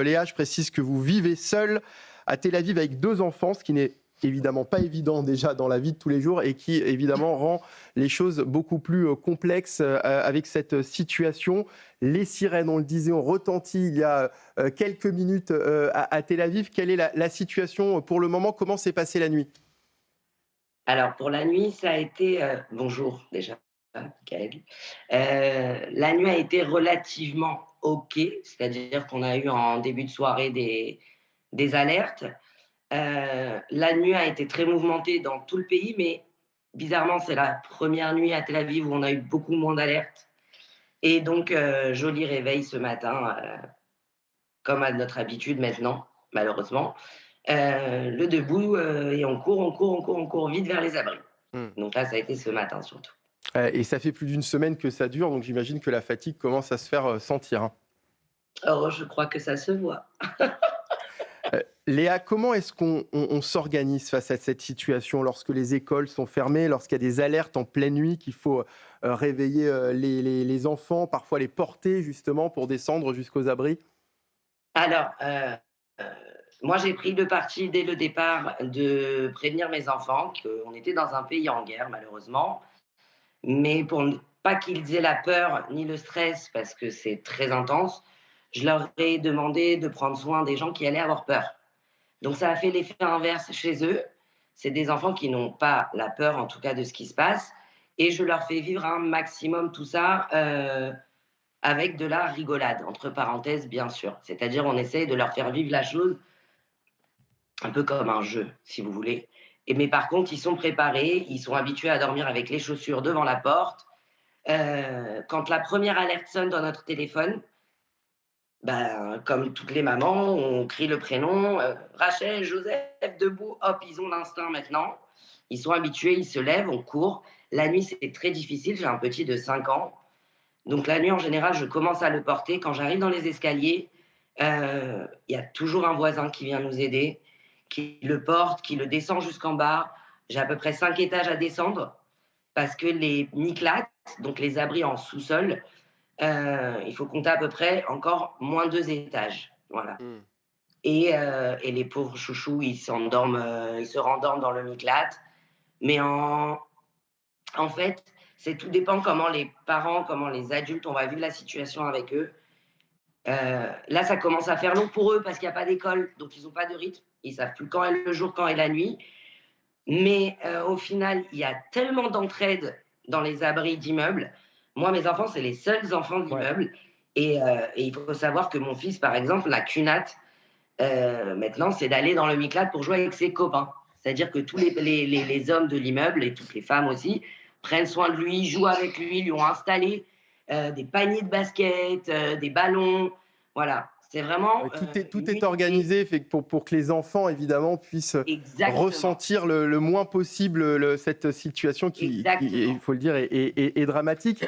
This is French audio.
Léa, je précise que vous vivez seule à Tel Aviv avec 2 enfants, ce qui n'est évidemment pas évident déjà dans la vie de tous les jours et qui évidemment rend les choses beaucoup plus complexes avec cette situation. Les sirènes, on le disait, ont retenti il y a quelques minutes à Tel Aviv. Quelle est la situation pour le moment? Comment s'est passée la nuit? Alors pour la nuit, ça a été, bonjour déjà, Mickaël. La nuit a été relativement OK, c'est-à-dire qu'on a eu en début de soirée des alertes. La nuit a été très mouvementée dans tout le pays, mais bizarrement, c'est la première nuit à Tel Aviv où on a eu beaucoup moins d'alertes et donc joli réveil ce matin, comme à notre habitude maintenant, malheureusement. Le debout, et on court vite vers les abris. Hmm. Donc là, ça a été ce matin surtout. Et ça fait plus d'une semaine que ça dure, donc j'imagine que la fatigue commence à se faire sentir, hein. Oh, je crois que ça se voit. Léa, comment est-ce qu'on s'organise face à cette situation lorsque les écoles sont fermées, lorsqu'il y a des alertes en pleine nuit, qu'il faut réveiller les enfants, parfois les porter justement pour descendre jusqu'aux abris? Alors, heu, moi, j'ai pris le parti dès le départ de prévenir mes enfants qu'on était dans un pays en guerre malheureusement, mais pour ne pas qu'ils aient la peur ni le stress parce que c'est très intense, je leur ai demandé de prendre soin des gens qui allaient avoir peur. Donc ça a fait l'effet inverse chez eux. C'est des enfants qui n'ont pas la peur, en tout cas, de ce qui se passe et je leur fais vivre un maximum tout ça, avec de la rigolade, entre parenthèses, bien sûr. C'est-à-dire, on essaie de leur faire vivre la chose un peu comme un jeu, si vous voulez. Et mais par contre, ils sont préparés, ils sont habitués à dormir avec les chaussures devant la porte. Quand la première alerte sonne dans notre téléphone, ben, comme toutes les mamans, on crie le prénom, Rachel, Joseph, debout, hop, ils ont l'instinct maintenant. Ils sont habitués, ils se lèvent, on court. La nuit, c'est très difficile, j'ai un petit de 5 ans. Donc la nuit, en général, je commence à le porter. Quand j'arrive dans les escaliers, il y a toujours un voisin qui vient nous aider, qui le porte, qui le descend jusqu'en bas. J'ai à peu près 5 étages à descendre parce que les Miclates, donc les abris en sous-sol, il faut compter à peu près encore moins 2 étages. Voilà. Hmm. Et les pauvres chouchous, ils s'endorment, ils se rendorment dans le Miclate. Mais en fait, c'est tout dépend comment les parents, comment les adultes, on va vivre la situation avec eux. Là, ça commence à faire long pour eux parce qu'il y a pas d'école, donc ils ont pas de rythme. Ils savent plus quand est le jour, quand est la nuit. Mais au final, il y a tellement d'entraide dans les abris d'immeubles. Moi, mes enfants, c'est les seuls enfants de Ouais. l'immeuble et il faut savoir que mon fils, par exemple, n'a qu'une hâte, maintenant, c'est d'aller dans le Miclate pour jouer avec ses copains. C'est-à-dire que tous les hommes de l'immeuble et toutes les femmes aussi prennent soin de lui, jouent avec lui, lui ont installé des paniers de basket, des ballons. Voilà, c'est vraiment Tout une est unité. organisé fait que pour que les enfants, évidemment, puissent Exactement, ressentir le moins possible cette situation qui, il exactement. faut le dire, est dramatique.